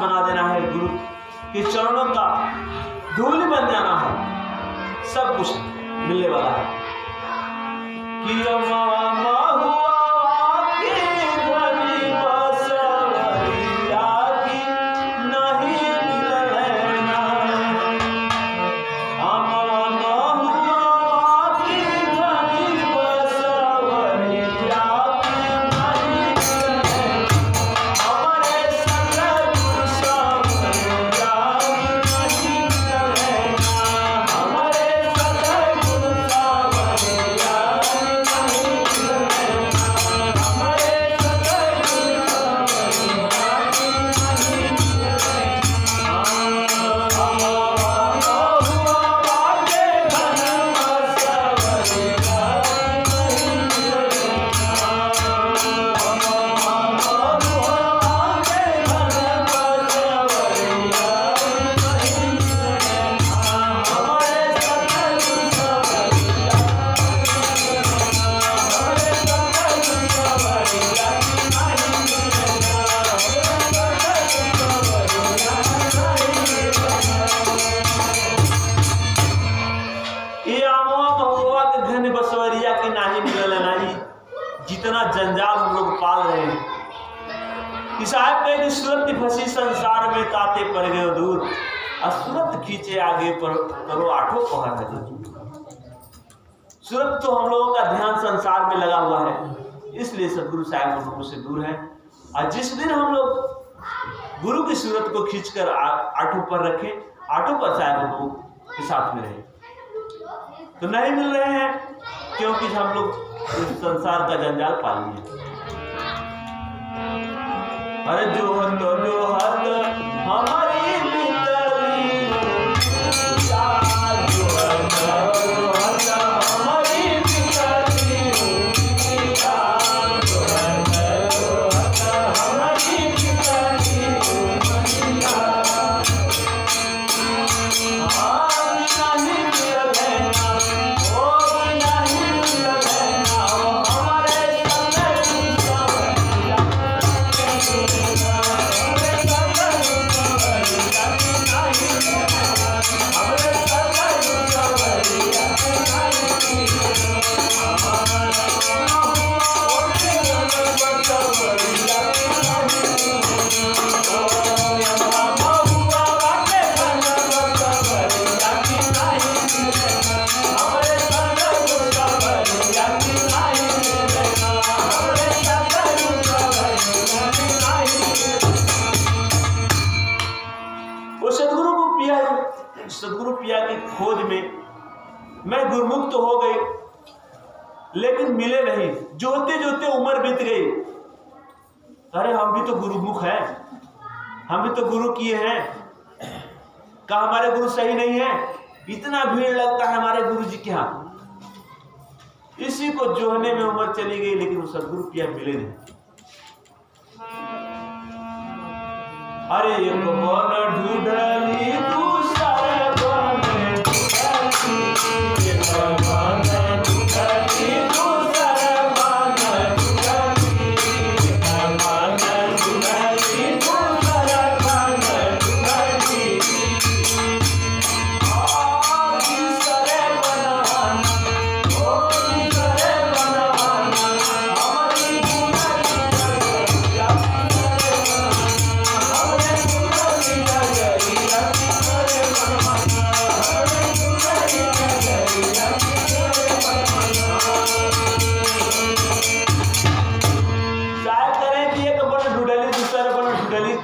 बना देना है, गुरु के चरणों का धूल बन जाना है, सब कुछ मिलने वाला है। कि जितना जंजाल हम लोग पाल रहे हैं कि साहब कहे सूरत फंसी संसार में ताते पड़ गए दूर, सूरत खींचे आगे पर करो आठों पहर हजूर। सूरत तो हम लोगों का ध्यान संसार में लगा हुआ है, इसलिए सदगुरु साहब हम लोगों से दूर है। और जिस दिन हम लोग गुरु की सूरत को खींचकर आठों पर रखें, आठों पर साहब हम लोग के साथ में रहे, तो नहीं मिल रहे हैं क्योंकि हम लोग इस संसार का जंजाल पाल लिए। अरे जो हत हमारी सदगुरु पिया की खोज में मैं गुरमुख तो हो गई, लेकिन मिले नहीं। जोते जोते उम्र बीत गई। अरे हम भी तो गुरुमुख हैं, हम भी तो गुरु किए हैं, क्या हमारे गुरु सही नहीं है? इतना भीड़ लगता है हमारे गुरु जी के यहाँ। इसी को जोहने में उम्र चली गई, लेकिन वो सदगुरु पिया मिले नहीं। अरे एक मन ढूंढली दूसरा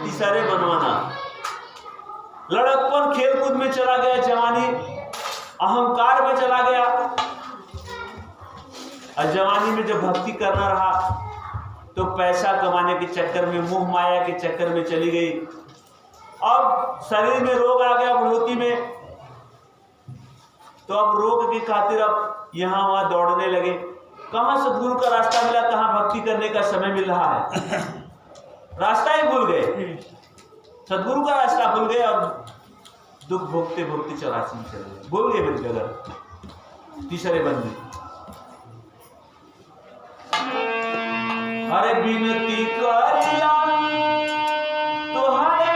तीसरे बनवाना। लड़कपन खेलकूद में चला गया, जवानी अहंकार में चला गया, और जवानी में जब भक्ति करना रहा तो पैसा कमाने के चक्कर में, मोह माया के चक्कर में चली गई। अब शरीर में रोग आ गया बुढ़ोती में, तो अब रोग की खातिर अब यहाँ वहां दौड़ने लगे। कहाँ सदगुरु का रास्ता मिला, कहाँ भक्ति करने का समय मिल रहा है, रास्ता ही भूल गए, सदगुरु का रास्ता भूल गए। अब दुख भोगते भोगते 84 में चले गए, भूल गए मेरी जगह, तीसरे बंदे। अरे विनती करिया तुम्हारे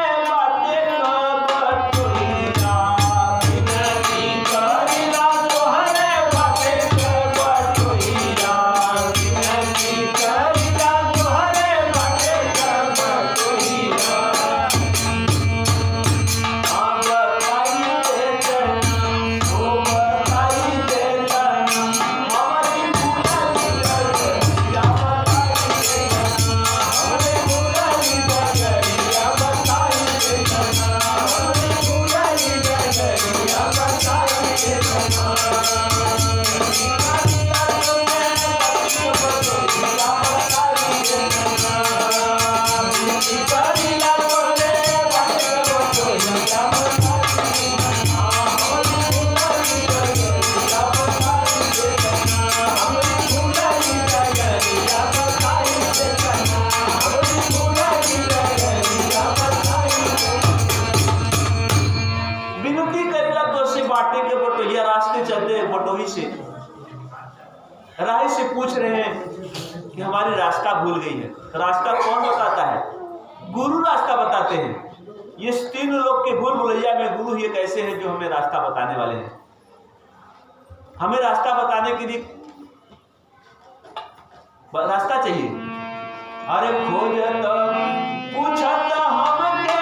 राही से पूछ रहे हैं कि हमारी रास्ता भूल गई है। रास्ता कौन बताता है? गुरु रास्ता बताते हैं। ये तीनों लोग के भूल भुलैया में गुरु ये कैसे हैं जो हमें रास्ता बताने वाले हैं। हमें रास्ता बताने के लिए रास्ता चाहिए। अरे खोजत पूछत हमके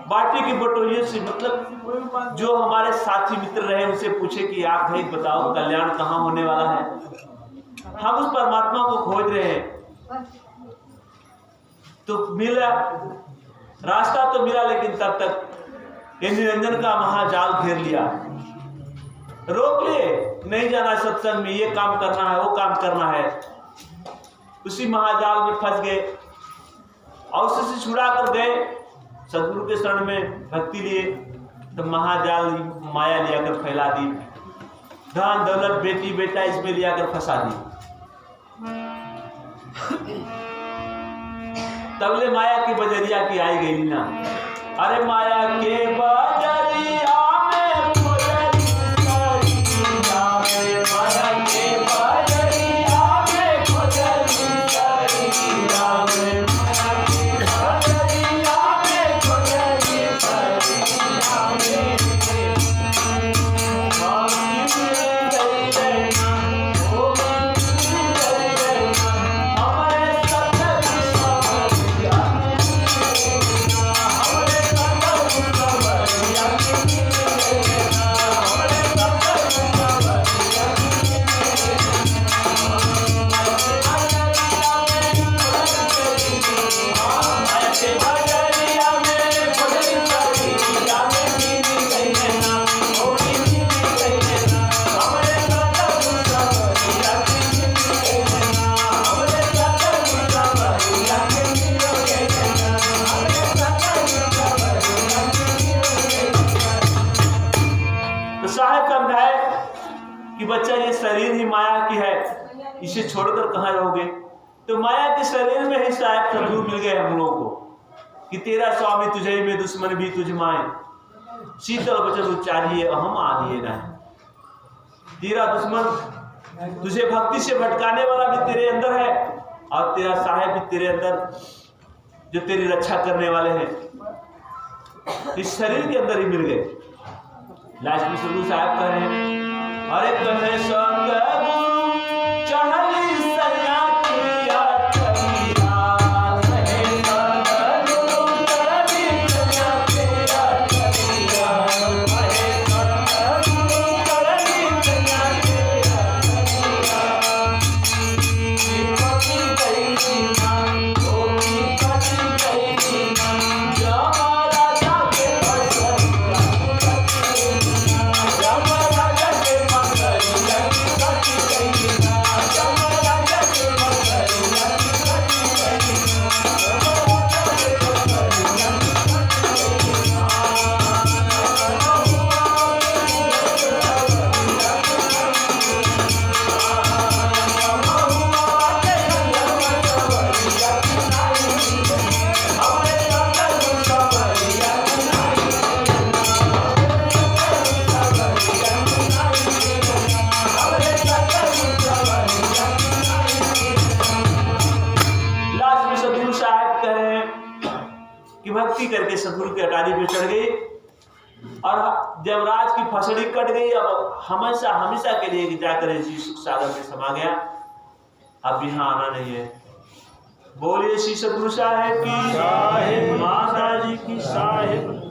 बाटी की बटोरियों से, मतलब जो हमारे साथी मित्र रहे उनसे पूछे कि आप भाई बताओ कल्याण कहाँ होने वाला है। हम उस परमात्मा को खोज रहे हैं। तो मिला रास्ता तो मिला, लेकिन तब तक ये निरंजन का महाजाल घेर लिया, रोक लिए, नहीं जाना सत्संग में, ये काम करना है, वो काम करना है। उसी महाजाल में फंस गए और उससे छुड़ा कर गए सदगुरु के शरण में भक्ति लिए। तो महाजाल माया लिया कर फैला दी, धन दौलत बेटी बेटा इसमें लिया कर फंसा दी। तबले माया की बजरिया की आई गई ना। अरे माया के बजरिया में माया के बजरिया में बच्चा ये शरीर ही माया की है, इसे छोड़कर कहाँ रहोगे। तो माया के शरीर में ही साहब सदगुरु मिल गए हम लोगों को कि तेरा स्वामी तुझे में दुश्मन भी तुझ माए, शीतल वचन उच्चारिए अहम आदिए नहीं। तेरा दुश्मन तुझे भक्ति से भटकाने वाला भी तेरे अंदर है और तेरा साहेब भी तेरे अंदर जो तेरी रक्षा करने वाले हैं इस शरीर के अंदर ही मिल गए। लास्ट में सदगुरु साहब कह रहे हैं अरे कहे सतगुरु चढ़ली सैया किया कहिया, कहे सतगुरु चढ़ली सैया किया कहिया, कहे सतगुरु चढ़ली सैया किया कहिया। कि भक्ति करके सतगुरु की अटारी पे चढ़ गई और यमराज की फसड़ी कट गई। अब हमेशा हमेशा के लिए जाकर इसी सुख सागर में समा गया, अब यहाँ आना नहीं है। बोलिए श्री सतगुरु साहिब की, साहिब माता जी की, साहिब।